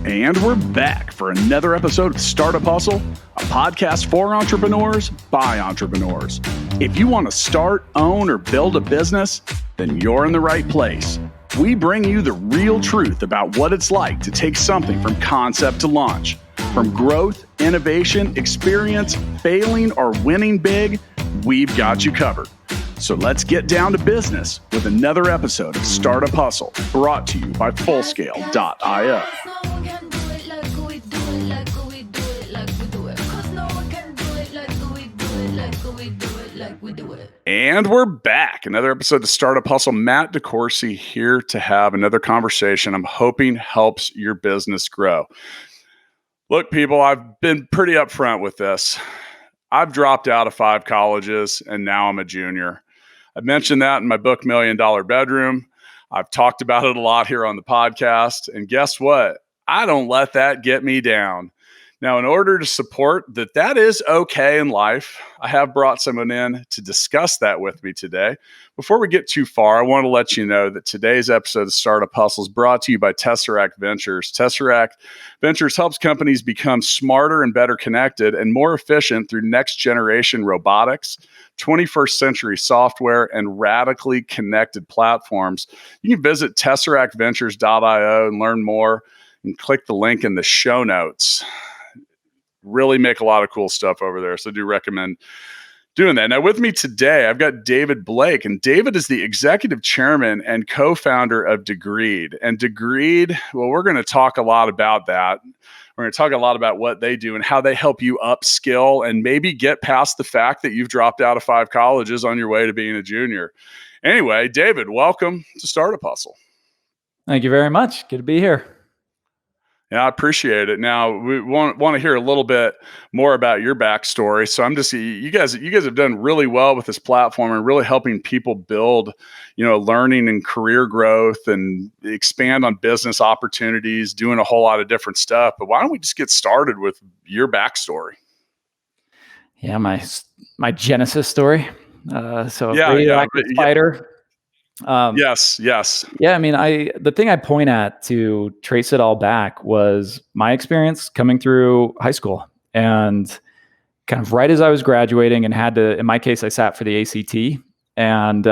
And we're back for another episode of Startup Hustle, a podcast for entrepreneurs by entrepreneurs. If you want to start, own, or build a business, then you're in the right place. We bring you the real truth about what it's like to take something from concept to launch. From growth, innovation, experience, failing, or winning big, we've got you covered. So let's get down to business with another episode of Startup Hustle, brought to you by Fullscale.io. And we're back. Another episode of Startup Hustle. Matt DeCoursey here to have another conversation I'm hoping helps your business grow. Look, people, I've been pretty upfront with this. I've dropped out of 5 colleges and now I'm a junior. I mentioned that in my book, $1 Million Bedroom. I've talked about it a lot here on the podcast. And guess what? I don't let that get me down. Now, in order to support that is okay in life, I have brought someone in to discuss that with me today. Before we get too far, I want to let you know that today's episode of Startup Hustle is brought to you by Tesseract Ventures. Tesseract Ventures helps companies become smarter and better connected and more efficient through next-generation robotics, 21st century software, and radically connected platforms. You can visit tesseractventures.io and learn more and click the link in the show notes. Really make a lot of cool stuff over there. So I do recommend doing that. Now with me today, I've got David Blake, and David is the executive chairman and co-founder of Degreed. And Degreed, well, we're going to talk a lot about that. We're going to talk a lot about what they do and how they help you upskill and maybe get past the fact that you've dropped out of 5 colleges on your way to being a junior. Anyway, David, welcome to Startup Hustle. Thank you very much. Good to be here. Yeah, I appreciate it. Now we want to hear a little bit more about your backstory. So you guys have done really well with this platform and really helping people build, learning and career growth and expand on business opportunities, doing a whole lot of different stuff. But why don't we just get started with your backstory? Yeah, my genesis story. Radioactive spider. Yes. Yeah, I mean, the thing I point at to trace it all back was my experience coming through high school, and kind of right as I was graduating and had to, in my case, I sat for the ACT, and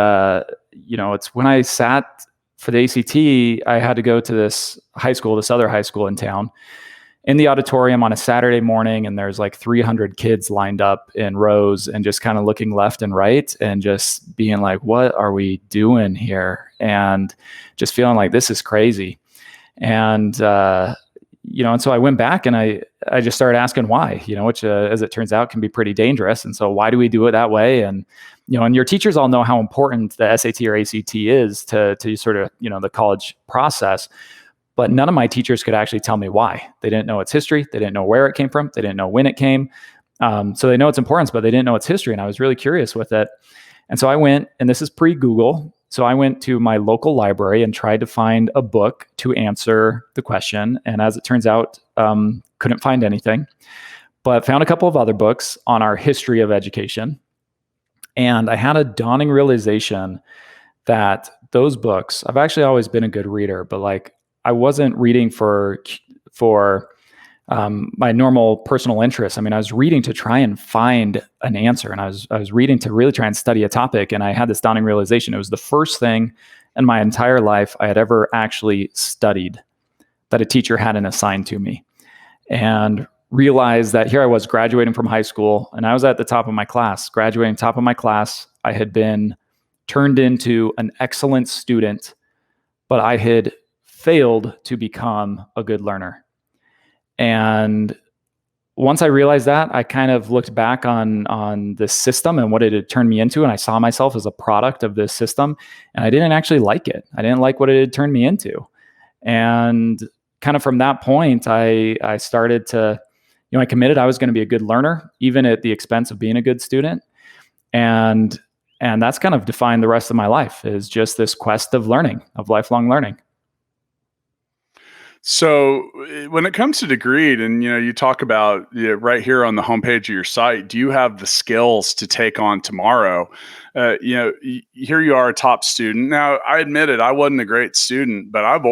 it's when I sat for the ACT, I had to go to this other high school in town, in the auditorium on a Saturday morning, and there's like 300 kids lined up in rows and just kind of looking left and right and just being like, what are we doing here? And just feeling like this is crazy. And, and so I went back and I just started asking why, which as it turns out can be pretty dangerous. And so why do we do it that way? And, and your teachers all know how important the SAT or ACT is to sort of, the college process. But none of my teachers could actually tell me why. They didn't know its history. They didn't know where it came from. They didn't know when it came. So they know its importance, but they didn't know its history. And I was really curious with it. And so I went, and this is pre-Google. So I went to my local library and tried to find a book to answer the question. And as it turns out, couldn't find anything, but found a couple of other books on our history of education. And I had a dawning realization that those books, I've actually always been a good reader, but I wasn't reading for my normal personal interests. I mean, I was reading to try and find an answer, and I was reading to really try and study a topic. And I had this dawning realization. It was the first thing in my entire life I had ever actually studied that a teacher hadn't assigned to me, and realized that here I was graduating from high school, and I was at the top of my class, graduating top of my class. I had been turned into an excellent student, but I had failed to become a good learner. And once I realized that, I kind of looked back on this system and what it had turned me into, and I saw myself as a product of this system, and I didn't actually like it. I didn't like what it had turned me into. And kind of from that point, I started to, I committed I was going to be a good learner, even at the expense of being a good student. And that's kind of defined the rest of my life, is just this quest of learning, of lifelong learning. So when it comes to Degreed, and you talk about right here on the homepage of your site, do you have the skills to take on tomorrow? Here you are, a top student. Now, I admit it, I wasn't a great student, but I've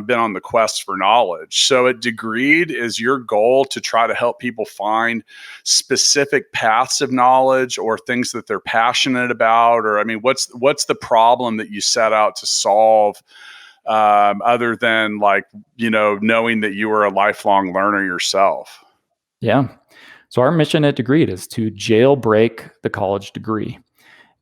been on the quest for knowledge. So at Degreed, is your goal to try to help people find specific paths of knowledge or things that they're passionate about? Or I mean, what's the problem that you set out to solve? Other than knowing that you were a lifelong learner yourself. Yeah. So our mission at Degreed is to jailbreak the college degree.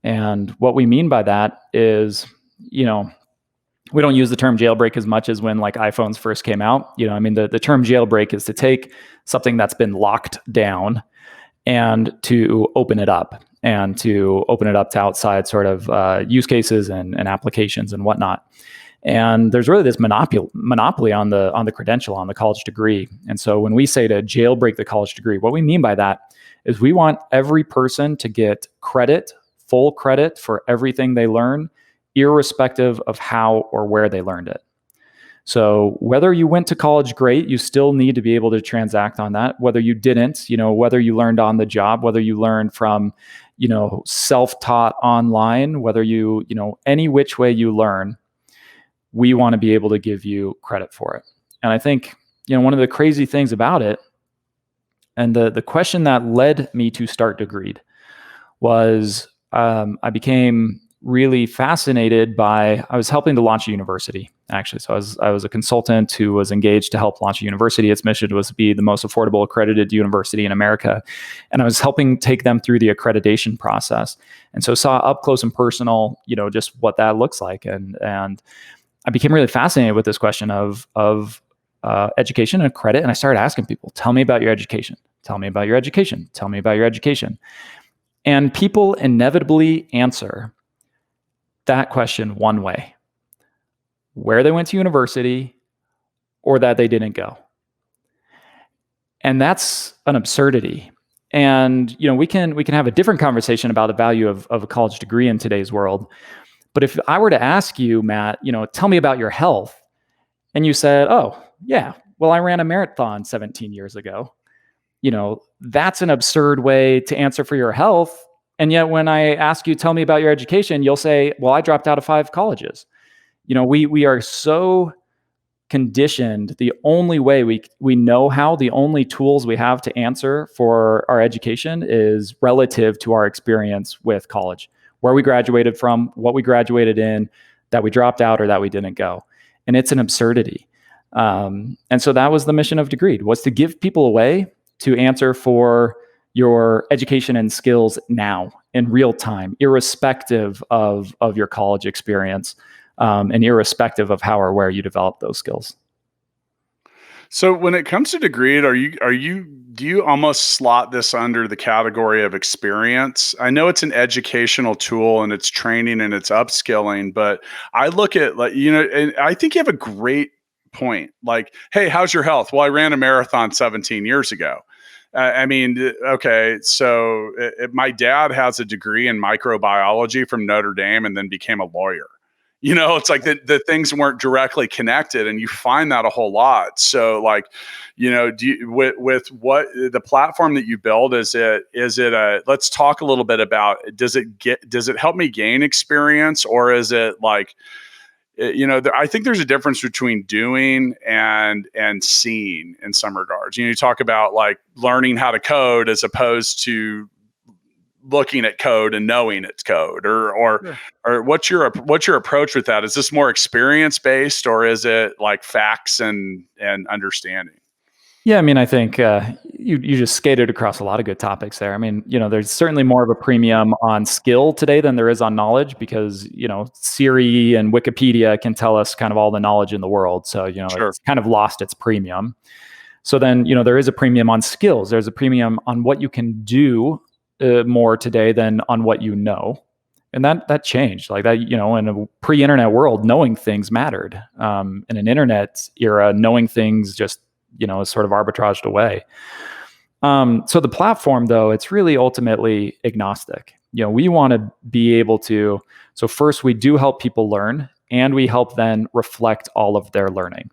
And what we mean by that is, we don't use the term jailbreak as much as when like iPhones first came out. The term jailbreak is to take something that's been locked down and to open it up to outside sort of use cases and applications and whatnot. And there's really this monopoly on the credential, on the college degree. And so when we say to jailbreak the college degree, what we mean by that is we want every person to get full credit for everything they learn, irrespective of how or where they learned it. So whether you went to college, great, you still need to be able to transact on that. Whether you didn't, whether you learned on the job, whether you learned from, self-taught online, whether any which way you learn, we want to be able to give you credit for it. And I think, one of the crazy things about it, and the question that led me to start Degreed was I became really fascinated by, I was helping to launch a university, actually. So I was a consultant who was engaged to help launch a university. Its mission was to be the most affordable accredited university in America. And I was helping take them through the accreditation process. And so saw up close and personal, just what that looks like. And I became really fascinated with this question of education and credit. And I started asking people, tell me about your education. Tell me about your education. Tell me about your education. And people inevitably answer that question one way: where they went to university or that they didn't go. And that's an absurdity. And, we can have a different conversation about the value of a college degree in today's world. But if I were to ask you, Matt, tell me about your health, and you said, oh, yeah, well, I ran a marathon 17 years ago. That's an absurd way to answer for your health. And yet when I ask you, tell me about your education, you'll say, well, I dropped out of 5 colleges. We are so conditioned. The only way we know how, the only tools we have to answer for our education is relative to our experience with college, where we graduated from, what we graduated in, that we dropped out or that we didn't go. And it's an absurdity. And so that was the mission of Degreed, was to give people a way to answer for your education and skills now in real time, irrespective of your college experience, and irrespective of how or where you develop those skills. So when it comes to Degreed, do you almost slot this under the category of experience? I know it's an educational tool and it's training and it's upskilling, but I look at and I think you have a great point. Like, hey, how's your health? Well, I ran a marathon 17 years ago. Okay, so my dad has a degree in microbiology from Notre Dame and then became a lawyer. It's like the things weren't directly connected, and you find that a whole lot. So with what the platform that you build, is it let's talk a little bit about, does it help me gain experience, or is it like, I think there's a difference between doing and seeing in some regards. You talk about like learning how to code as opposed to looking at code and knowing it's code, or what's your approach with that? Is this more experience based, or is it like facts and understanding? Yeah, I think you just skated across a lot of good topics there. There's certainly more of a premium on skill today than there is on knowledge, because Siri and Wikipedia can tell us kind of all the knowledge in the world. So Sure. It's kind of lost its premium. So then there is a premium on skills. There's a premium on what you can do more today than on what you know. And that changed like that. In a pre-internet world, knowing things mattered. In an internet era, knowing things just is sort of arbitraged away. So the platform, though, it's really ultimately agnostic. We want to be able to. So first, we do help people learn and we help then reflect all of their learning.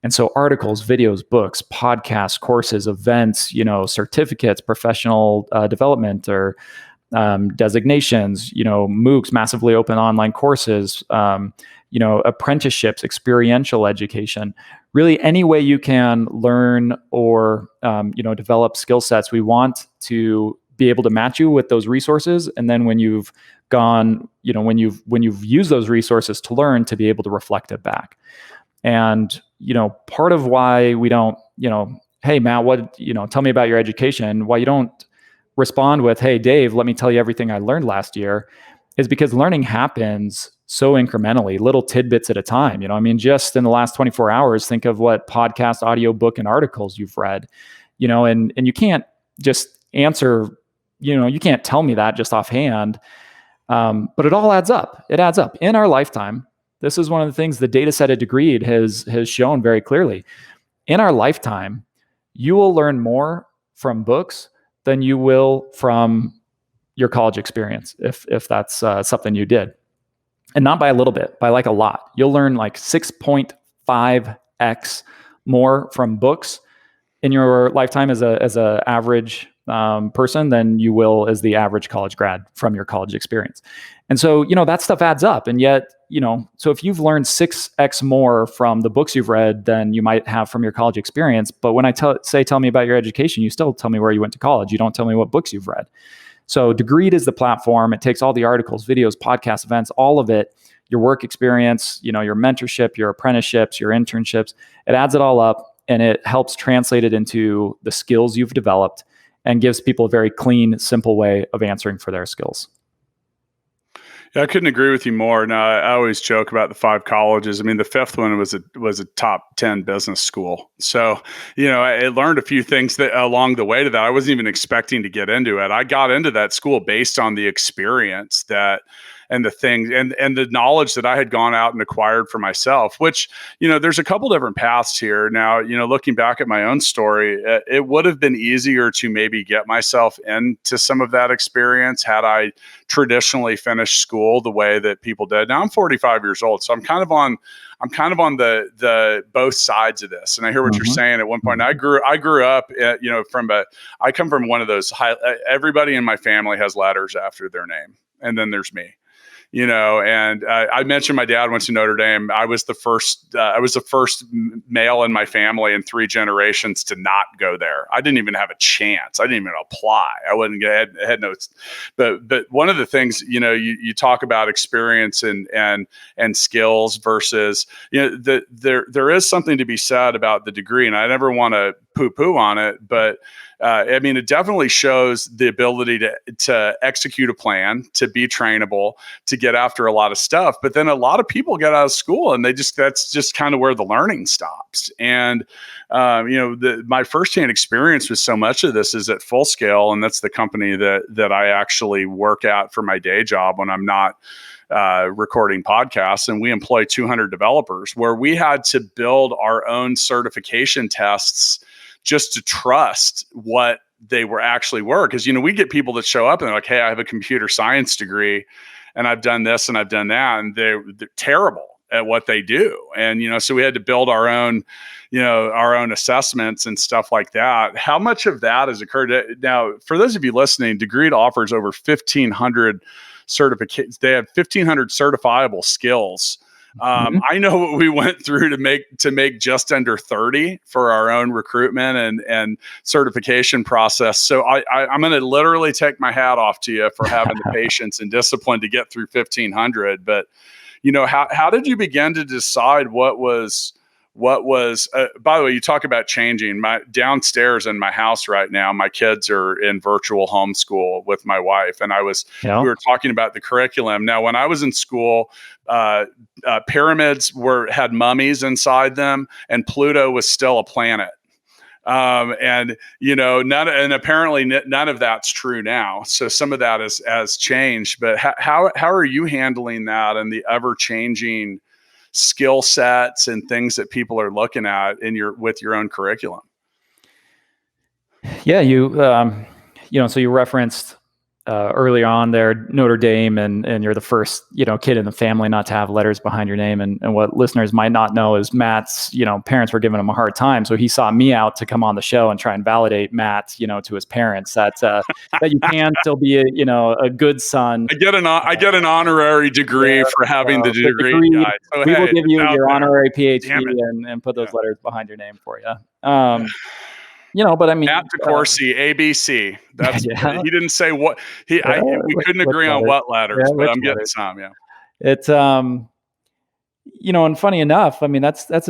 And so articles, videos, books, podcasts, courses, events, certificates, professional development, or designations, MOOCs, massively open online courses, apprenticeships, experiential education, really any way you can learn or, develop skill sets. We want to be able to match you with those resources. And then when you've gone, when you've used those resources to learn, to be able to reflect it back. And, part of why we don't, hey, Matt, tell me about your education. Why you don't respond with, hey, Dave, let me tell you everything I learned last year, is because learning happens so incrementally, little tidbits at a time. Just in the last 24 hours, think of what podcast, audio book, and articles you've read, and you can't just answer, you can't tell me that just offhand. But it all adds up. It adds up in our lifetime. This is one of the things the data set at Degreed has shown very clearly. In our lifetime, you will learn more from books than you will from your college experience, if that's something you did. And not by a little bit, by like a lot. You'll learn like 6.5x more from books in your lifetime as a average person than you will as the average college grad from your college experience. And so, that stuff adds up. And yet, so if you've learned 6x more from the books you've read than you might have from your college experience, but when I tell me about your education, you still tell me where you went to college. You don't tell me what books you've read. So Degreed is the platform. It takes all the articles, videos, podcasts, events, all of it, your work experience, your mentorship, your apprenticeships, your internships. It adds it all up and it helps translate it into the skills you've developed and gives people a very clean, simple way of answering for their skills. Yeah, I couldn't agree with you more. Now, I always joke about the 5 colleges. The fifth one was a top 10 business school. So, I learned a few things that along the way to that. I wasn't even expecting to get into it. I got into that school based on the experience and the things and the knowledge that I had gone out and acquired for myself, which, there's a couple different paths here. Now, looking back at my own story, it would have been easier to maybe get myself into some of that experience had I traditionally finished school the way that people did. Now I'm 45 years old, so I'm kind of on the both sides of this. And I hear what you're saying. At one point, I grew up, I come from one of those everybody in my family has letters after their name, and then there's me. And I mentioned my dad went to Notre Dame. I was the first male in my family in 3 generations to not go there. I didn't even have a chance. I didn't even apply. I wouldn't get had no. But one of the things, you talk about experience and skills versus, there is something to be said about the degree, and I never want to poo-poo on it, but it definitely shows the ability to execute a plan, to be trainable, to get after a lot of stuff. But then a lot of people get out of school and that's just kind of where the learning stops. And, my firsthand experience with so much of this is at Full Scale. And that's the company that I actually work at for my day job when I'm not recording podcasts. And we employ 200 developers, where we had to build our own certification tests just to trust what they were because, we get people that show up and they're like, hey, I have a computer science degree and I've done this and I've done that. And they're terrible at what they do. And, so we had to build our own assessments and stuff like that. How much of that has occurred? Now, for those of you listening, Degreed offers over 1,500 certificates. They have 1,500 certifiable skills. I know what we went through to make just under 30 for our own recruitment and certification process. So I'm going to literally take my hat off to you for having the patience and discipline to get through 1,500. But, how did you begin to decide what was, by the way, you talk about changing. My downstairs in my house right now, my kids are in virtual homeschool with my wife. And we were talking about the curriculum. Now, when I was in school, pyramids had mummies inside them, and Pluto was still a planet. And apparently none of that's true now. So some of that has changed. But how are you handling that and the ever changing skill sets and things that people are looking at with your own curriculum? Yeah, so you referenced early on there, Notre Dame, and you're the first, kid in the family not to have letters behind your name. And what listeners might not know is Matt's, parents were giving him a hard time. So he sought me out to come on the show and try and validate Matt, to his parents that you can still be a good son. I get an honorary degree for having the degree. Guy. So, we will give you your honorary PhD and put those letters behind your name for you. But I mean, Matt DeCoursey, ABC. That's he didn't say what we couldn't agree on what letters, but I'm getting some. Yeah, it's and funny enough, I mean that's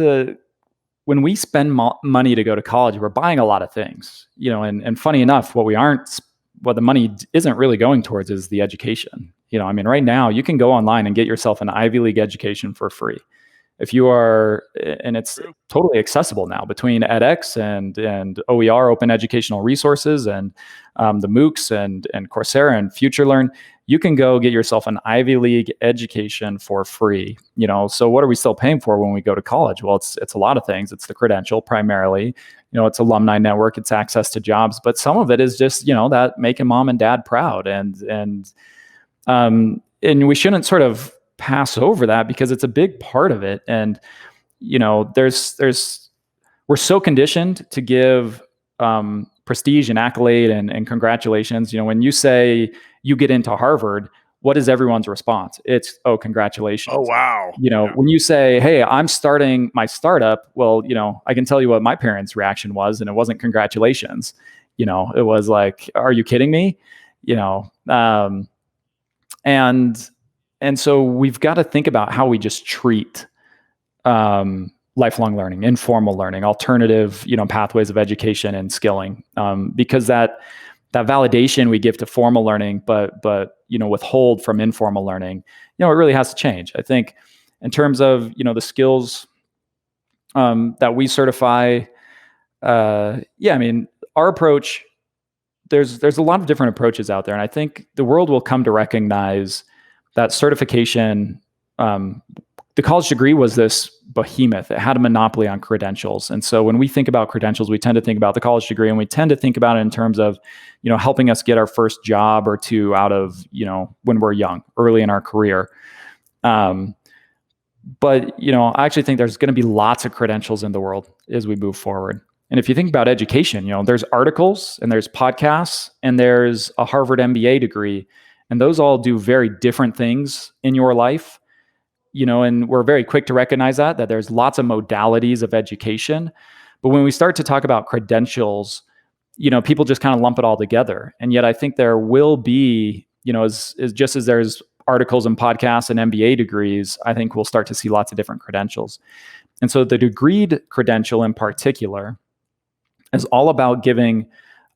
when we spend money to go to college, we're buying a lot of things, and funny enough, what the money isn't really going towards is the education. I mean, right now you can go online and get yourself an Ivy League education for free. If you are, and it's totally accessible now between edX and OER, Open Educational Resources, and the MOOCs and Coursera and FutureLearn, you can go get yourself an Ivy League education for free. So what are we still paying for when we go to college? Well, it's a lot of things. It's the credential primarily. It's alumni network. It's access to jobs, but some of it is just that making mom and dad proud, and we shouldn't sort of pass over that because it's a big part of it. And we're so conditioned to give prestige and accolade and congratulations. When you say you get into Harvard, what is everyone's response? It's, oh, congratulations. Oh, wow. When you say, hey, I'm starting my startup, well, I can tell you what my parents' reaction was, and it wasn't congratulations. It was like, are you kidding me? And so we've got to think about how we just treat lifelong learning, informal learning, alternative, pathways of education and skilling, because that validation we give to formal learning, but withhold from informal learning, it really has to change. I think in terms of the skills that we certify, I mean, our approach, there's a lot of different approaches out there, and I think the world will come to recognize that certification, the college degree was this behemoth. It had a monopoly on credentials. And so when we think about credentials, we tend to think about the college degree, and we tend to think about it in terms of, helping us get our first job or two out of, when we're young, early in our career. But, I actually think there's going to be lots of credentials in the world as we move forward. And if you think about education, there's articles and there's podcasts and there's a Harvard MBA degree. And those all do very different things in your life, and we're very quick to recognize that there's lots of modalities of education. But when we start to talk about credentials, people just kind of lump it all together. And yet I think there will be, as just as there's articles and podcasts and MBA degrees, I think we'll start to see lots of different credentials. And so the Degreed Credential in particular is all about giving,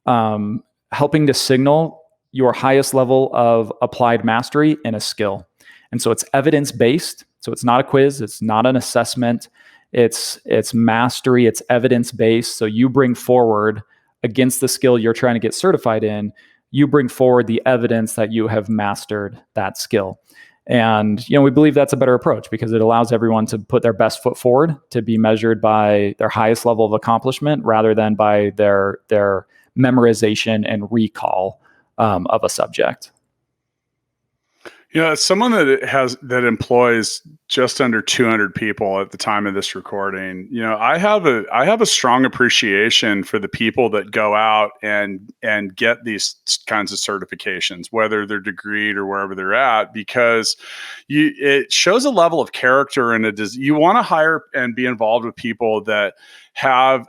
helping to signal your highest level of applied mastery in a skill. And so it's evidence-based. So it's not a quiz. It's not an assessment. It's mastery. It's evidence-based. So you bring forward against the skill you're trying to get certified in, you bring forward the evidence that you have mastered that skill. And, we believe that's a better approach because it allows everyone to put their best foot forward, to be measured by their highest level of accomplishment rather than by their memorization and recall of a subject. Someone that employs just under 200 people at the time of this recording. I have a strong appreciation for the people that go out and get these kinds of certifications, whether they're degreed or wherever they're at, because it shows a level of character, and you want to hire and be involved with people that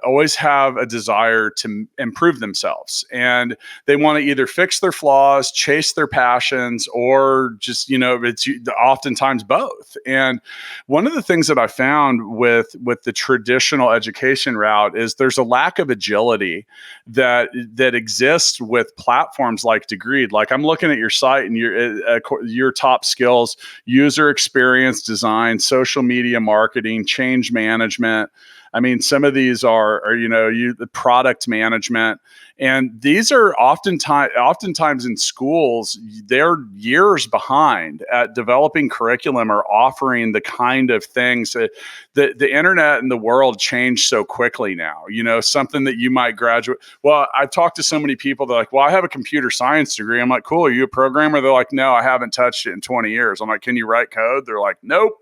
always have a desire to improve themselves, and they want to either fix their flaws, chase their passions, or just, it's oftentimes both. And one of the things that I found with the traditional education route is there's a lack of agility that exists with platforms like Degreed. Like, I'm looking at your site, and your top skills: user experience design, social media marketing, change management. I mean, some of these are the product management, and these are oftentimes in schools, they're years behind at developing curriculum or offering the kind of things that the internet and the world change so quickly now. Something that you might graduate. Well, I've talked to so many people. They're like, well, I have a computer science degree. I'm like, cool. Are you a programmer? They're like, no, I haven't touched it in 20 years. I'm like, can you write code? They're like, nope.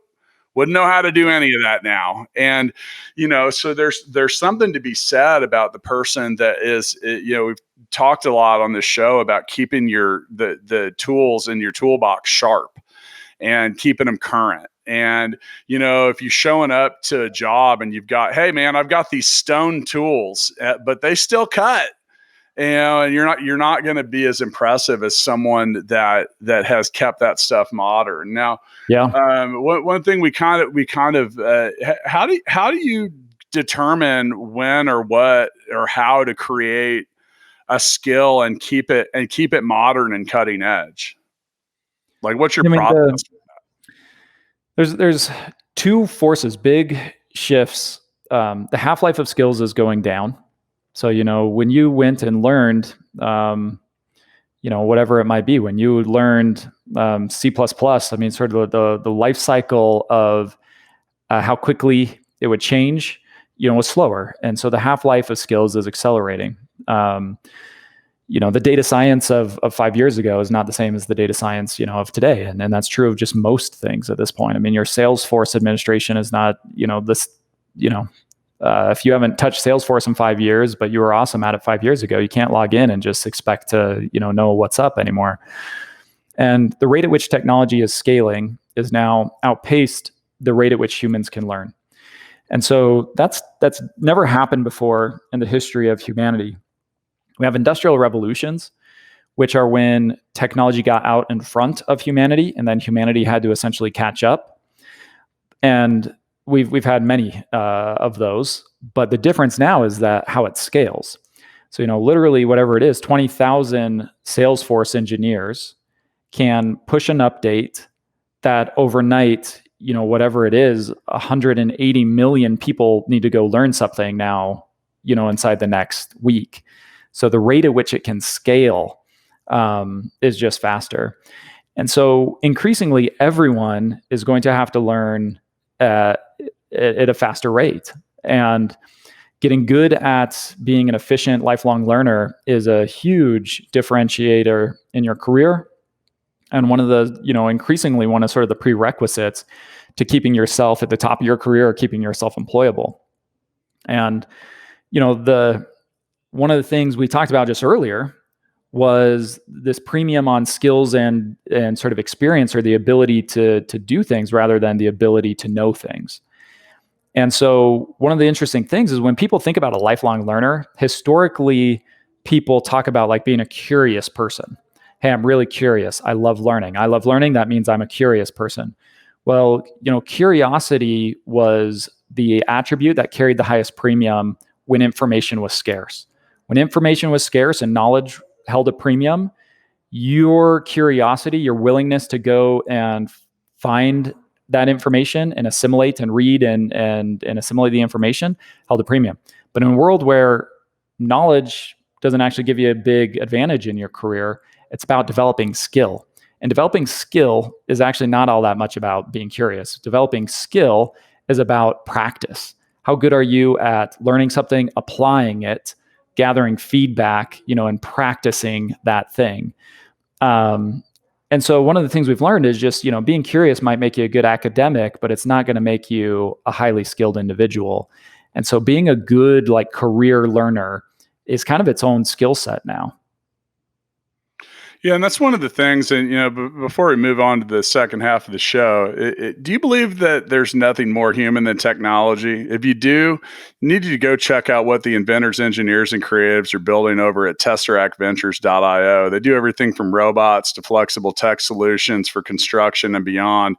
Wouldn't know how to do any of that now. And, so there's something to be said about the person that is, we've talked a lot on this show about keeping the tools in your toolbox sharp and keeping them current. And, if you're showing up to a job and you've got, hey man, I've got these stone tools, but they still cut. And you're not going to be as impressive as someone that has kept that stuff modern. Now, one thing we kind of how do you determine when or what or how to create a skill and keep it modern and cutting edge? Like, what's your process? There's two forces, big shifts. The half-life of skills is going down. So, when you went and learned, whatever it might be, when you learned C++, I mean, sort of the life cycle of how quickly it would change, was slower. And so the half-life of skills is accelerating. The data science of 5 years ago is not the same as the data science, of today. And that's true of just most things at this point. I mean, your Salesforce administration is not, if you haven't touched Salesforce in 5 years, but you were awesome at it 5 years ago, you can't log in and just expect to, know what's up anymore. And the rate at which technology is scaling is now outpaced the rate at which humans can learn. And so that's never happened before in the history of humanity. We have industrial revolutions, which are when technology got out in front of humanity, and then humanity had to essentially catch up. And we've had many of those, but the difference now is that how it scales. So, literally whatever it is, 20,000 Salesforce engineers can push an update that overnight, whatever it is, 180 million people need to go learn something now, inside the next week. So the rate at which it can scale is just faster. And so increasingly, everyone is going to have to learn at a faster rate. And getting good at being an efficient lifelong learner is a huge differentiator in your career. And one of the, increasingly one of sort of the prerequisites to keeping yourself at the top of your career or keeping yourself employable. And, one of the things we talked about just earlier was this premium on skills and sort of experience, or the ability to do things rather than the ability to know things. And so one of the interesting things is when people think about a lifelong learner, historically, people talk about like being a curious person. Hey, I'm really curious. I love learning. I love learning. That means I'm a curious person. Well, curiosity was the attribute that carried the highest premium when information was scarce. When information was scarce and knowledge held a premium, your curiosity, your willingness to go and find that information and assimilate and read and assimilate the information held a premium. But in a world where knowledge doesn't actually give you a big advantage in your career, it's about developing skill. And developing skill is actually not all that much about being curious. Developing skill is about practice. How good are you at learning something, applying it, gathering feedback, and practicing that thing. And so one of the things we've learned is just, being curious might make you a good academic, but it's not going to make you a highly skilled individual. And so being a good career learner is kind of its own skill set now. Yeah, and that's one of the things. And before we move on to the second half of the show, do you believe that there's nothing more human than technology? If you do, you need to go check out what the inventors, engineers, and creatives are building over at tesseractventures.io. They do everything from robots to flexible tech solutions for construction and beyond.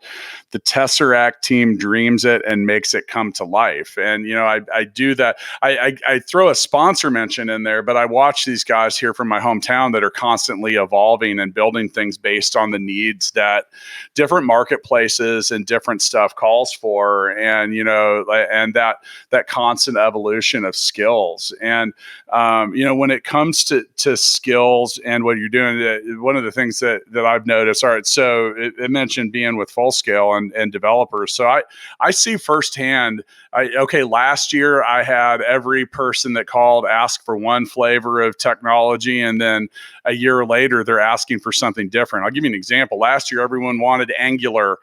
The Tesseract team dreams it and makes it come to life. And I do that. I throw a sponsor mention in there, but I watch these guys here from my hometown that are constantly evolving evolving and building things based on the needs that different marketplaces and different stuff calls for, and and that constant evolution of skills. And when it comes to skills and what you're doing, one of the things that I've noticed. All right, so it mentioned being with Full Scale and developers. So I see firsthand. Last year I had every person that called ask for one flavor of technology, and then a year later they're asking for something different. I'll give you an example. Last year everyone wanted Angular,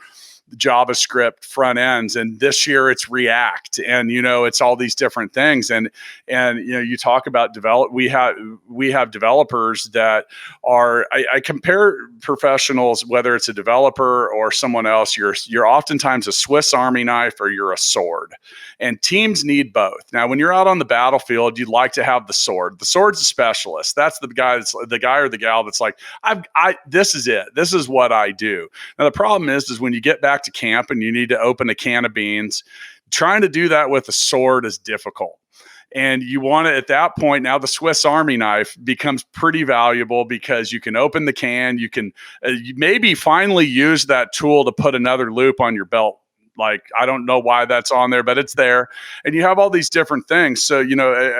JavaScript front ends, and this year it's React, and it's all these different things. And you talk about we have developers that are, I compare professionals, whether it's a developer or someone else, you're oftentimes a Swiss Army knife or you're a sword, and teams need both. Now when you're out on the battlefield, you'd like to have the sword. The sword's a specialist. That's the guy or the gal that's like, this is it, this is what I do. Now the problem is when you get back to camp and you need to open a can of beans, trying to do that with a sword is difficult. And you want to, at that point, now the Swiss Army knife becomes pretty valuable because you can open the can, you can maybe finally use that tool to put another loop on your belt. Like, I don't know why that's on there, but it's there. And you have all these different things. So, you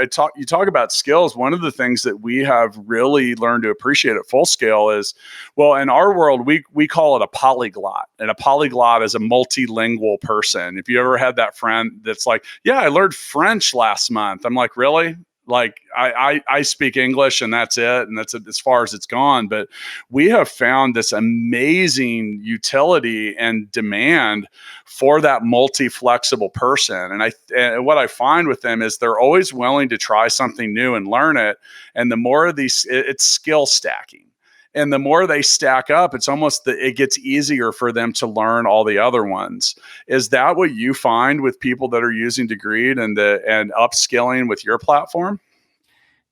talk about skills. One of the things that we have really learned to appreciate at Full Scale is, well, in our world, we call it a polyglot. And a polyglot is a multilingual person. If you ever had that friend that's like, yeah, I learned French last month. I'm like, really? Like I speak English and that's it. And that's as far as it's gone. But we have found this amazing utility and demand for that multi-flexible person. And what I find with them is they're always willing to try something new and learn it. And the more of these, it's skill stacking. And the more they stack up, it's almost it gets easier for them to learn all the other ones. Is that what you find with people that are using Degreed and upskilling with your platform?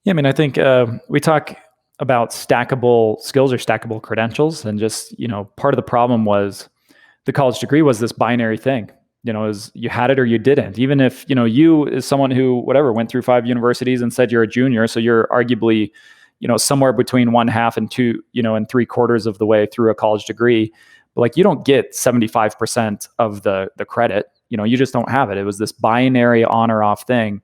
Yeah, I mean, I think we talk about stackable skills or stackable credentials, and just part of the problem was the college degree was this binary thing. Is you had it or you didn't. Even if you as someone who went through 5 universities and said you're a junior, so you're arguably somewhere between 1/2 and 2, and 3/4 of the way through a college degree. But like, you don't get 75% of the credit. You just don't have it. It was this binary on or off thing.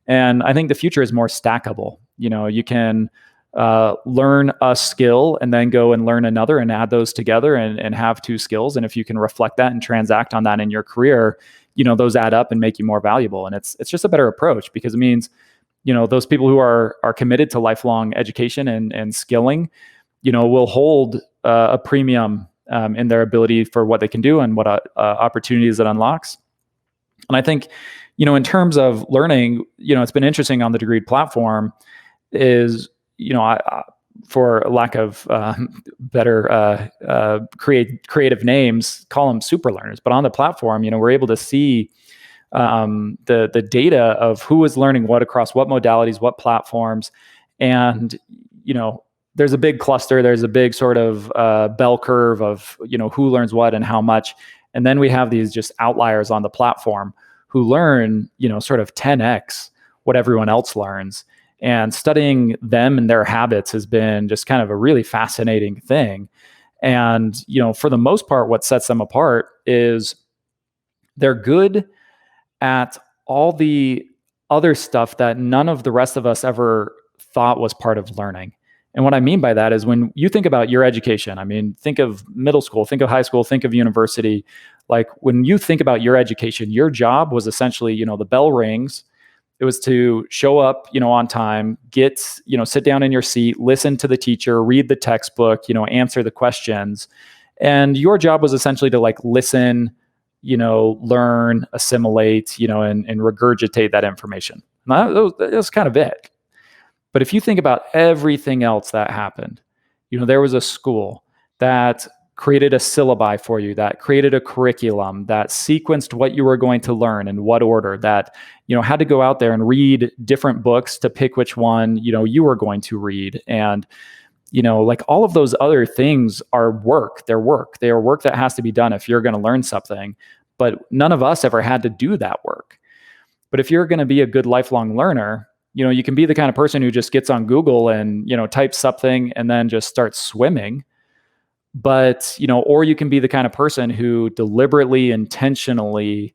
And I think the future is more stackable. You can learn a skill and then go and learn another and add those together and have 2 skills. And if you can reflect that and transact on that in your career, those add up and make you more valuable. And it's just a better approach, because it means those people who are committed to lifelong education and skilling, will hold a premium in their ability for what they can do and what opportunities it unlocks. And I think, in terms of learning, it's been interesting on the Degreed platform is, for lack of better creative names, call them super learners. But on the platform, we're able to see the data of who is learning what across what modalities, what platforms. And, there's a big cluster, there's a big sort of bell curve of, who learns what and how much. And then we have these just outliers on the platform who learn, sort of 10x what everyone else learns. And studying them and their habits has been just kind of a really fascinating thing. And, for the most part, what sets them apart is they're good at all the other stuff that none of the rest of us ever thought was part of learning. And what I mean by that is, when you think about your education, I mean, think of middle school, think of high school, think of university. Like, when you think about your education, your job was essentially, the bell rings. It was to show up, on time, sit down in your seat, listen to the teacher, read the textbook, answer the questions. And your job was essentially to listen, learn, assimilate, and regurgitate that information. That was kind of it. But if you think about everything else that happened, there was a school that created a syllabi for you, that created a curriculum, that sequenced what you were going to learn in what order, that, had to go out there and read different books to pick which one, you were going to read. And, all of those other things are work. They're work. They are work that has to be done if you're going to learn something. But none of us ever had to do that work. But if you're going to be a good lifelong learner, you can be the kind of person who just gets on Google and, types something and then just starts swimming. But, or you can be the kind of person who deliberately, intentionally,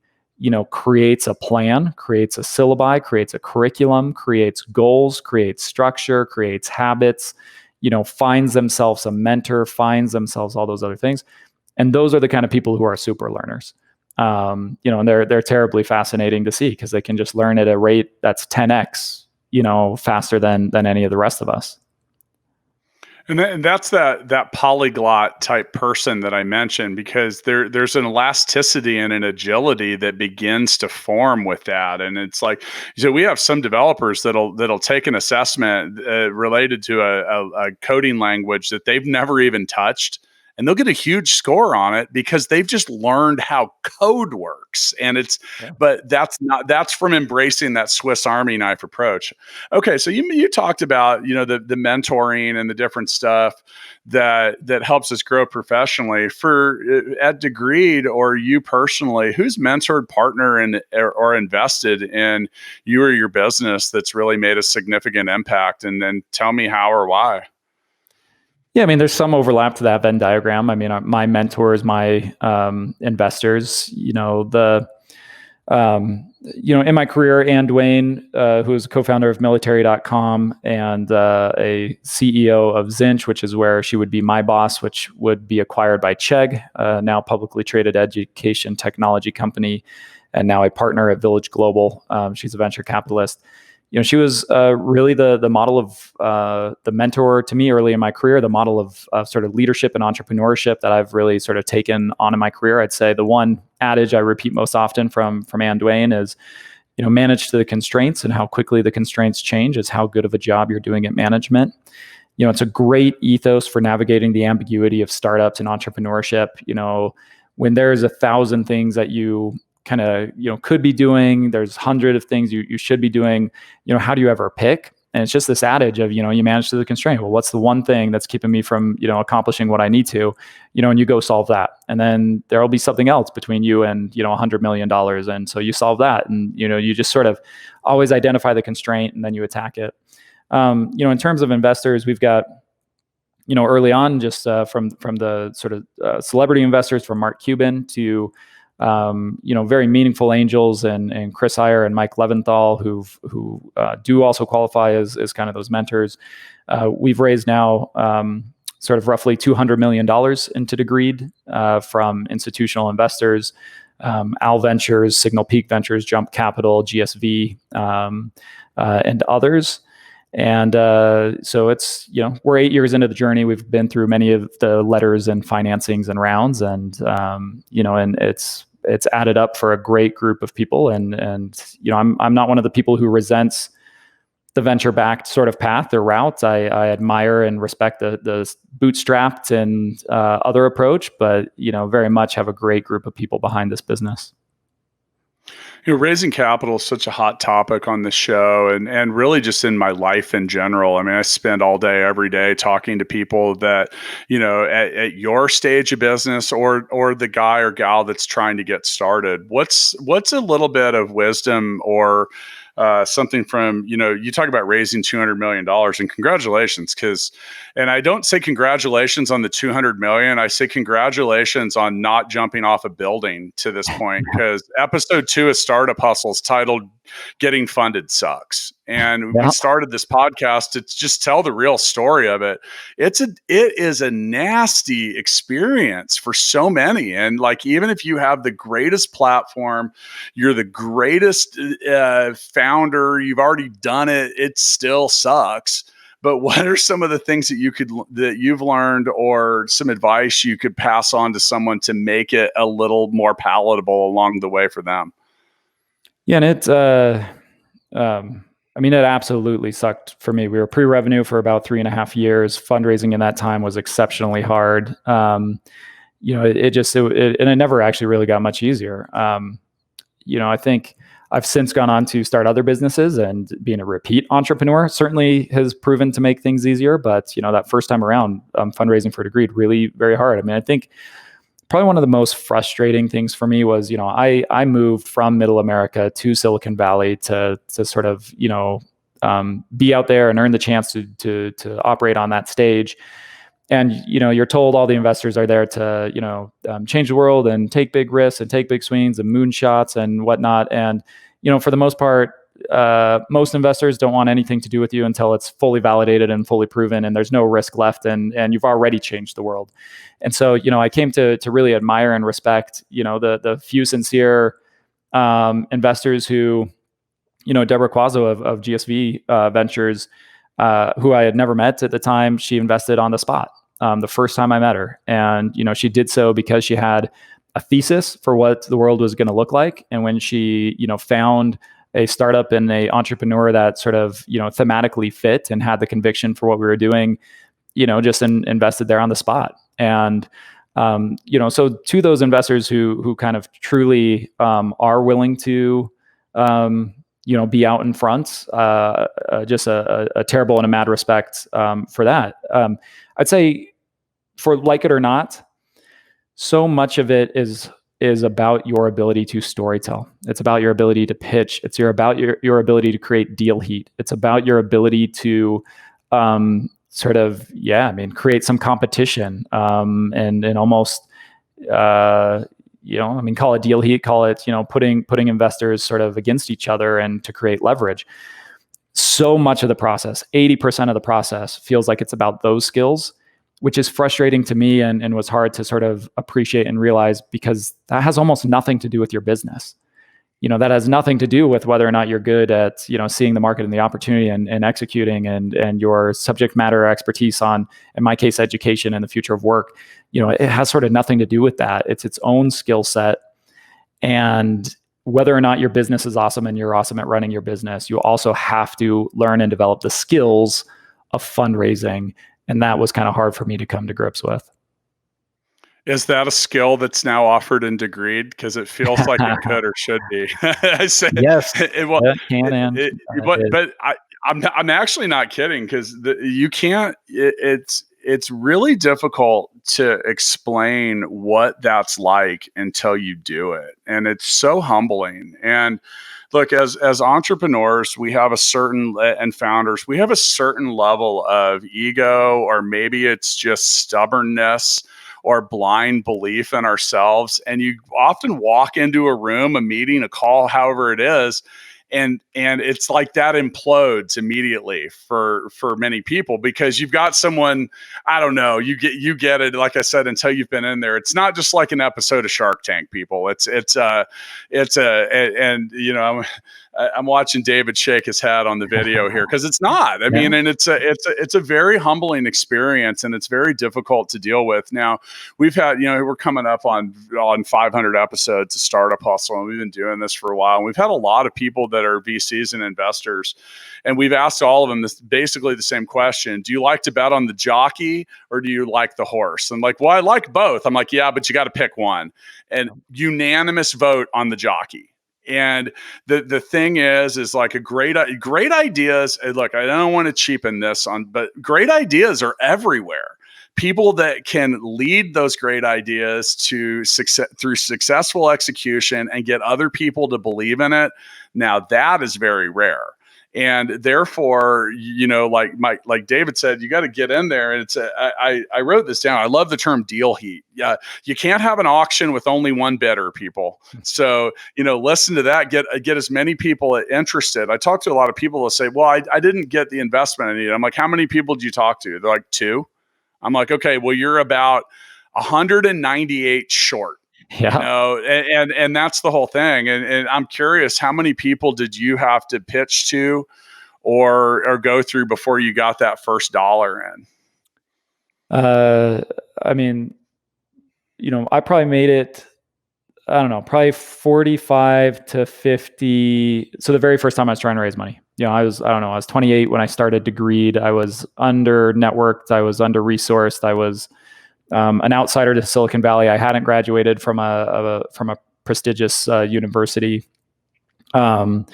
creates a plan, creates a syllabi, creates a curriculum, creates goals, creates structure, creates habits, finds themselves a mentor, finds themselves all those other things. And those are the kind of people who are super learners. And they're terribly fascinating to see because they can just learn at a rate that's 10x, faster than any of the rest of us. And that's that polyglot type person that I mentioned, because there's an elasticity and an agility that begins to form with that. And it's like, so we have some developers that'll take an assessment related to a coding language that they've never even touched, and they'll get a huge score on it because they've just learned how code works. And but that's from embracing that Swiss Army knife approach. Okay. So you talked about, the mentoring and the different stuff that helps us grow professionally. At Degreed, or you personally, who's mentored, partner, or invested in you or your business that's really made a significant impact? And then tell me how or why. Yeah, I mean, there's some overlap to that Venn diagram. I mean, my mentors, my investors, in my career, Ann Dwayne, who is a co-founder of military.com and a CEO of Zinch, which is where she would be my boss, which would be acquired by Chegg, now publicly traded education technology company, and now a partner at Village Global. She's a venture capitalist. She was really the model of the mentor to me early in my career, the model of sort of leadership and entrepreneurship that I've really sort of taken on in my career. I'd say the one adage I repeat most often from Ann Dwayne is, manage to the constraints, and how quickly the constraints change is how good of a job you're doing at management. It's a great ethos for navigating the ambiguity of startups and entrepreneurship. When there's 1,000 things that you kind of, could be doing, there's 100 of things you should be doing, how do you ever pick? And it's just this adage of, you manage to the constraint. Well, what's the one thing that's keeping me from, accomplishing what I need to, and you go solve that. And then there'll be something else between you and, $100 million. And so you solve that, and, you just sort of always identify the constraint and then you attack it. In terms of investors, we've got, early on, just from the sort of celebrity investors, from Mark Cuban to, very meaningful angels and Chris Iyer and Mike Leventhal, who do also qualify as kind of those mentors. We've raised now sort of roughly $200 million into Degreed from institutional investors, Al Ventures, Signal Peak Ventures, Jump Capital, GSV, and others. And so it's, we're 8 years into the journey. We've been through many of the letters and financings and rounds, and and it's added up for a great group of people. And I'm not one of the people who resents the venture-backed sort of path or route. I admire and respect the bootstrapped and other approach, but very much have a great group of people behind this business. Raising capital is such a hot topic on this show, and really just in my life in general. I mean, I spend all day, every day talking to people that, at your stage of business, or the guy or gal that's trying to get started. What's a little bit of wisdom or something from, you talk about raising $200 million, and congratulations. And I don't say congratulations on the 200 million. I say congratulations on not jumping off a building to this point, because episode 2 of Startup Hustles, titled Getting Funded Sucks. And we started this podcast to just tell the real story of it. It is a nasty experience for so many. And like, even if you have the greatest platform, you're the greatest founder, you've already done it, it still sucks. But what are some of the things that you've learned, or some advice you could pass on to someone to make it a little more palatable along the way for them? Yeah, and it absolutely sucked for me. We were pre-revenue for about 3.5 years. Fundraising in that time was exceptionally hard. It never actually really got much easier. I think I've since gone on to start other businesses, and being a repeat entrepreneur certainly has proven to make things easier. But, that first time around, fundraising for Degreed, really very hard. I mean, I think probably one of the most frustrating things for me was, I moved from Middle America to Silicon Valley to sort of, be out there and earn the chance to operate on that stage. And, you're told all the investors are there to, change the world and take big risks and take big swings and moonshots and whatnot. And, for the most part, most investors don't want anything to do with you until it's fully validated and fully proven and there's no risk left and you've already changed the world. And so, I came to really admire and respect, the few sincere investors who, Deborah Quazzo of GSV Ventures, who I had never met at the time, she invested on the spot the first time I met her. And, she did so because she had a thesis for what the world was going to look like. And when she, found a startup and a entrepreneur that sort of, thematically fit and had the conviction for what we were doing, just invested there on the spot. And, so to those investors who kind of truly are willing to, be out in front, just a terrible and a mad respect for that. I'd say, for like it or not, so much of it is about your ability to storytell. It's about your ability to pitch. It's about your ability to create deal heat. It's about your ability to create some competition and almost call it deal heat, call it putting investors sort of against each other and to create leverage. So much of the process, 80% of the process, feels like it's about those skills, which is frustrating to me and was hard to sort of appreciate and realize, because that has almost nothing to do with your business. That has nothing to do with whether or not you're good at, seeing the market and the opportunity and executing and your subject matter expertise on, in my case, education and the future of work. It has sort of nothing to do with that. It's its own skill set. And whether or not your business is awesome and you're awesome at running your business, you also have to learn and develop the skills of fundraising. And that was kind of hard for me to come to grips with. Is that a skill that's now offered in Degreed? Because it feels like it could or should be. I said, yes, I'm actually not kidding, because you can't. It's really difficult to explain what that's like until you do it, and it's so humbling. And look, as entrepreneurs, we have and founders, we have a certain level of ego, or maybe it's just stubbornness or blind belief in ourselves. And you often walk into a room, a meeting, a call, however it is, and it's like that implodes immediately for many people, because you've got someone, I don't know, you get it, like I said, until you've been in there. It's not just like an episode of Shark Tank, people. I'm watching David shake his head on the video here, because it's not. I mean, and it's a very humbling experience, and it's very difficult to deal with. Now, we've had, we're coming up on 500 episodes of Startup Hustle, and we've been doing this for a while. And we've had a lot of people that are VCs and investors, and we've asked all of them basically the same question: do you like to bet on the jockey or do you like the horse? And like, well, I like both. I'm like, yeah, but you got to pick one. And unanimous vote on the jockey. And the thing is like a great ideas. Look, I don't want to cheapen this but great ideas are everywhere. People that can lead those great ideas to success through successful execution and get other people to believe in it. Now that is very rare. And therefore, like David said, you got to get in there. And I wrote this down. I love the term deal heat. Yeah, you can't have an auction with only one bidder, people. So, listen to that. Get as many people interested. I talk to a lot of people that say, well, I didn't get the investment I needed. I'm like, how many people did you talk to? They're like, 2. I'm like, okay, well, you're about 198 short. Yeah. And that's the whole thing. And I'm curious, how many people did you have to pitch to or go through before you got that first dollar in? I mean, I probably made it, I don't know, probably 45 to 50. So the very first time I was trying to raise money, I was 28 when I started Degreed. I was under networked. I was under resourced. I was an outsider to Silicon Valley. I hadn't graduated from a prestigious university. So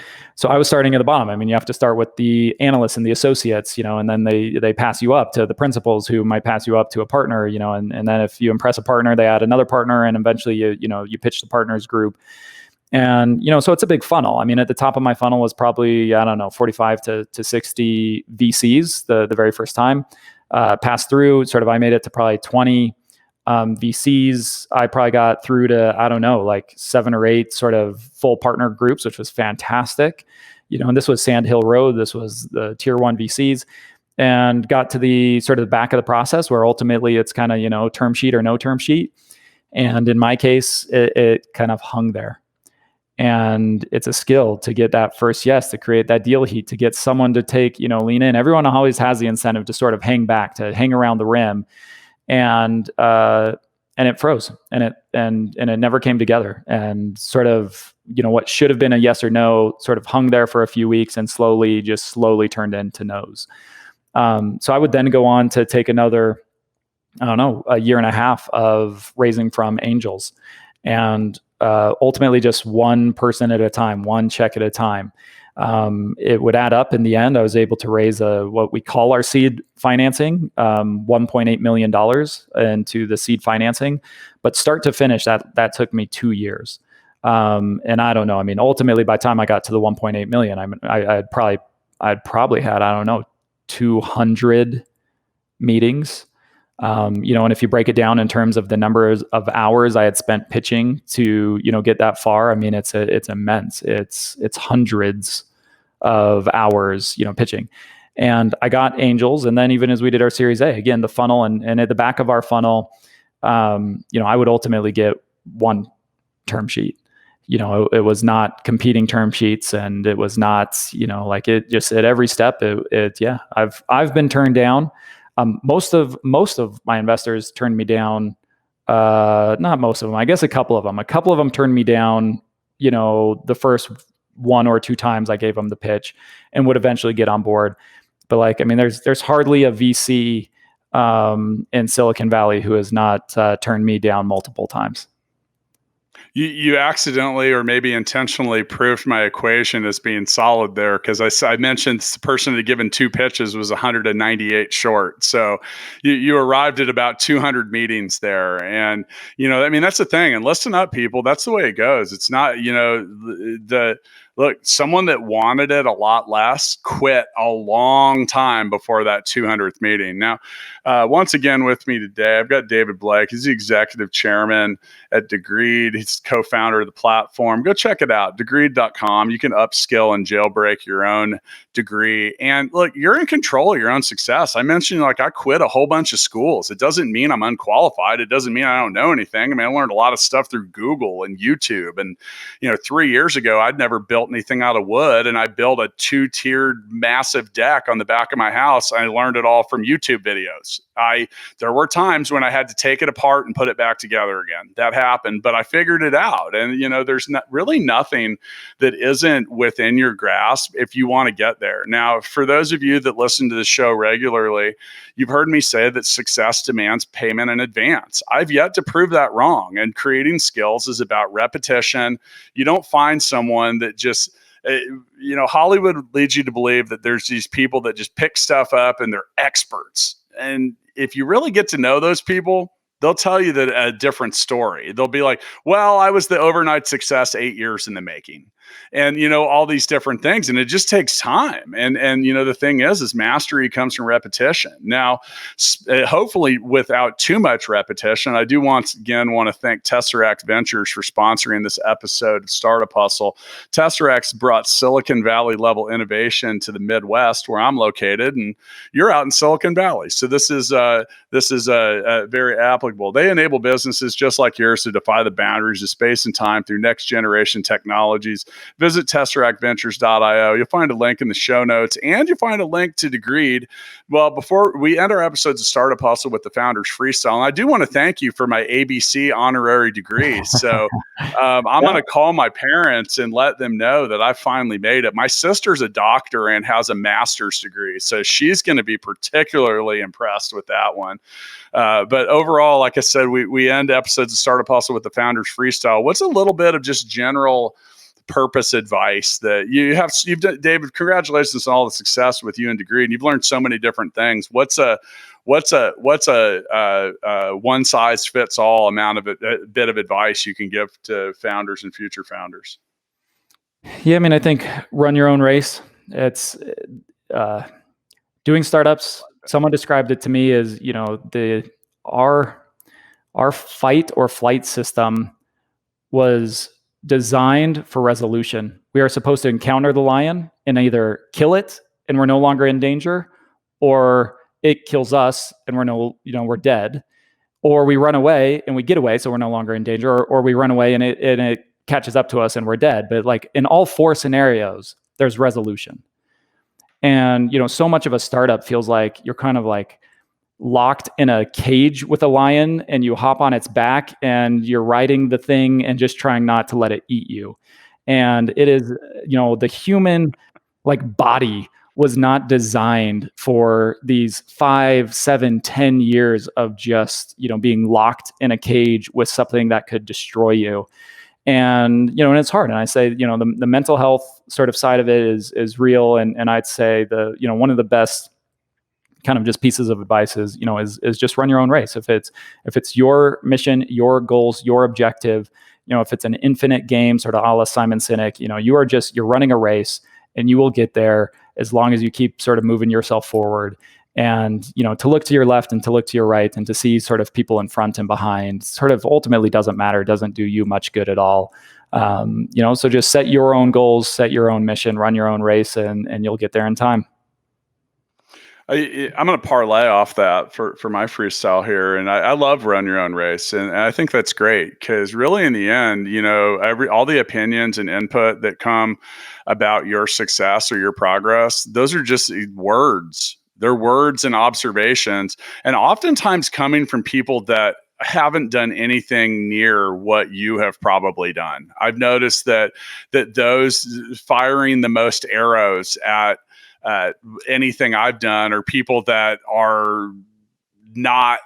I was starting at the bottom. I mean, you have to start with the analysts and the associates, and then they pass you up to the principals, who might pass you up to a partner, and then if you impress a partner, they add another partner, and eventually you pitch the partners group. And, so it's a big funnel. I mean, at the top of my funnel was probably, 45 to 60 VCs the very first time. Passed through, I made it to probably 20 VCs. I probably got through to, like 7 or 8 sort of full partner groups, which was fantastic. And this was Sand Hill Road. This was the tier 1 VCs, and got to the sort of the back of the process where ultimately it's kind of, term sheet or no term sheet. And in my case, it kind of hung there. And it's a skill to get that first yes, to create that deal heat, to get someone to take, lean in. Everyone always has the incentive to sort of hang back, to hang around the rim. And it froze, and it never came together. And sort of, what should have been a yes or no sort of hung there for a few weeks and slowly turned into no's. So I would then go on to take another, a year and a half of raising from angels, and ultimately just one person at a time, one check at a time. It would add up in the end. I was able to raise what we call our seed financing, $1.8 million into the seed financing, but start to finish, that took me 2 years. And I don't know. I mean, ultimately, by the time I got to the 1.8 million, I'd probably had 200 meetings. And if you break it down in terms of the numbers of hours I had spent pitching to, get that far, I mean, it's immense. It's hundreds of hours, pitching. And I got angels. And then even as we did our Series A, again, the funnel and at the back of our funnel, I would ultimately get one term sheet. It was not competing term sheets, and it was not, like it just at every step, I've been turned down. Most of my investors turned me down. Not most of them, I guess a couple of them. A couple of them turned me down, the first 1 or 2 times I gave them the pitch, and would eventually get on board. But there's hardly a VC in Silicon Valley who has not turned me down multiple times. You accidentally or maybe intentionally proved my equation as being solid there, because I mentioned the person that had given 2 pitches was 198 short. So you arrived at about 200 meetings there. And, that's the thing. And listen up, people. That's the way it goes. It's not, look, someone that wanted it a lot less quit a long time before that 200th meeting. Now, once again with me today, I've got David Blake. He's the executive chairman at Degreed. He's co-founder of the platform. Go check it out, degreed.com. You can upskill and jailbreak your own degree. And look, you're in control of your own success. I mentioned, I quit a whole bunch of schools. It doesn't mean I'm unqualified. It doesn't mean I don't know anything. I mean, I learned a lot of stuff through Google and YouTube. And, 3 years ago, I'd never built anything out of wood, and I built a 2-tiered massive deck on the back of my house. I learned it all from YouTube videos. There were times when I had to take it apart and put it back together again. That happened, but I figured it out. And, there's really nothing that isn't within your grasp if you want to get there. Now, for those of you that listen to the show regularly, you've heard me say that success demands payment in advance. I've yet to prove that wrong. And creating skills is about repetition. You don't find someone that just, Hollywood leads you to believe that there's these people that just pick stuff up and they're experts. And if you really get to know those people, they'll tell you that a different story. They'll be like, well, I was the overnight success 8 years in the making. And, all these different things. And it just takes time. And the thing is mastery comes from repetition. Now, hopefully without too much repetition, I do once again want to thank Tesseract Ventures for sponsoring this episode of Startup Hustle. Tesseract's brought Silicon Valley level innovation to the Midwest, where I'm located, and you're out in Silicon Valley. So this is very applicable. They enable businesses just like yours to defy the boundaries of space and time through next generation technologies. Visit tesseractventures.io. You'll find a link in the show notes, and you'll find a link to Degreed. Well, before we end our episodes of Startup Hustle with the Founders Freestyle, and I do want to thank you for my ABC honorary degree. So I'm going to call my parents and let them know that I finally made it. My sister's a doctor and has a master's degree, so she's going to be particularly impressed with that one. But overall, like I said, we end episodes of Startup Hustle with the Founders Freestyle. What's a little bit of just general purpose advice that you've done, David? Congratulations on all the success with you and Degreed. And you've learned so many different things. What's a one size fits all amount of a bit of advice you can give to founders and future founders? Yeah, I mean, I think run your own race. It's doing startups. Someone described it to me as, our fight or flight system was designed for resolution. We are supposed to encounter the lion and either kill it and we're no longer in danger, or it kills us and we're dead, or we run away and we get away so we're no longer in danger, or we run away and it catches up to us and we're dead. But like in all four scenarios, there's resolution. And so much of a startup feels like you're kind of like locked in a cage with a lion and you hop on its back and you're riding the thing and just trying not to let it eat you. And it is, the human like body was not designed for these 5, 7, 10 years of just, being locked in a cage with something that could destroy you. And, and it's hard. And I say, the mental health sort of side of it is real. And I'd say one of the best kind of just pieces of advice is just run your own race. If it's your mission, your goals, your objective, if it's an infinite game, sort of a la Simon Sinek, you're running a race and you will get there as long as you keep sort of moving yourself forward. And, to look to your left and to look to your right and to see sort of people in front and behind sort of ultimately doesn't matter, doesn't do you much good at all. So just set your own goals, set your own mission, run your own race, and you'll get there in time. I'm going to parlay off that for my freestyle here. And I love run your own race. And I think that's great because really in the end, all the opinions and input that come about your success or your progress, those are just words. They're words and observations. And oftentimes coming from people that haven't done anything near what you have probably done. I've noticed that those firing the most arrows at anything I've done are people that are not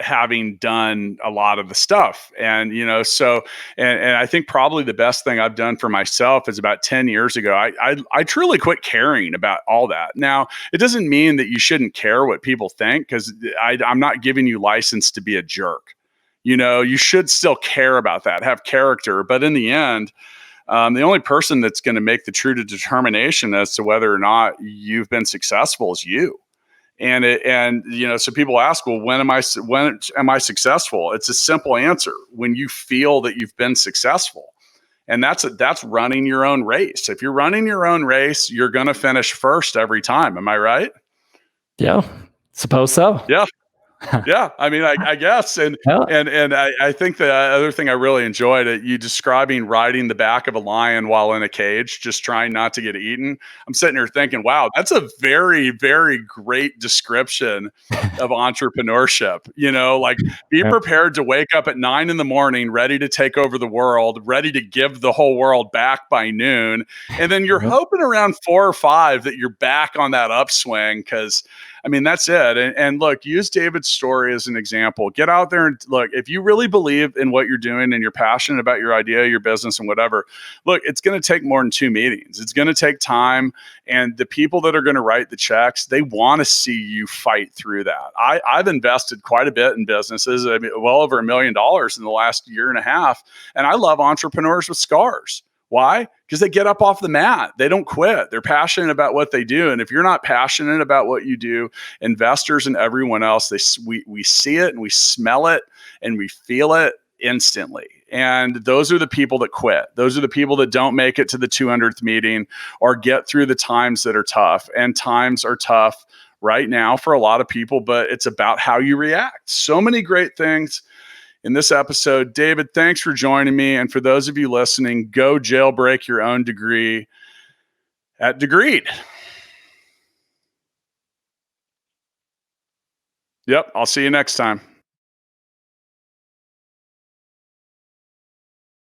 having done a lot of the stuff. And, and I think probably the best thing I've done for myself is about 10 years ago, I truly quit caring about all that. Now, it doesn't mean that you shouldn't care what people think, because I'm not giving you license to be a jerk. You should still care about that, have character. But in the end, the only person that's going to make the true determination as to whether or not you've been successful is you. And so people ask, well, when am I successful? It's a simple answer: when you feel that you've been successful. And that's running your own race. If you're running your own race, you're going to finish first every time. Am I right? Yeah, suppose so. Yeah. Yeah, I mean, I guess, and I think the other thing I really enjoyed you describing riding the back of a lion while in a cage, just trying not to get eaten. I'm sitting here thinking, wow, that's a very, very great description of entrepreneurship. Be prepared to wake up at 9 a.m, ready to take over the world, ready to give the whole world back by noon, and then you're hoping around 4 or 5 that you're back on that upswing, because I mean, that's it. And look, use David's story as an example. Get out there and look, if you really believe in what you're doing and you're passionate about your idea, your business, and whatever, look, it's going to take more than 2 meetings. It's going to take time. And the people that are going to write the checks, they want to see you fight through that. I've invested quite a bit in businesses, well over $1 million in the last year and a half. And I love entrepreneurs with scars. Why? Because they get up off the mat. They don't quit. They're passionate about what they do. And if you're not passionate about what you do, investors and everyone else, we see it and we smell it and we feel it instantly. And those are the people that quit. Those are the people that don't make it to the 200th meeting or get through the times that are tough. And times are tough right now for a lot of people, but it's about how you react. So many great things in this episode. David, thanks for joining me. And for those of you listening, go jailbreak your own degree at Degreed. Yep, I'll see you next time.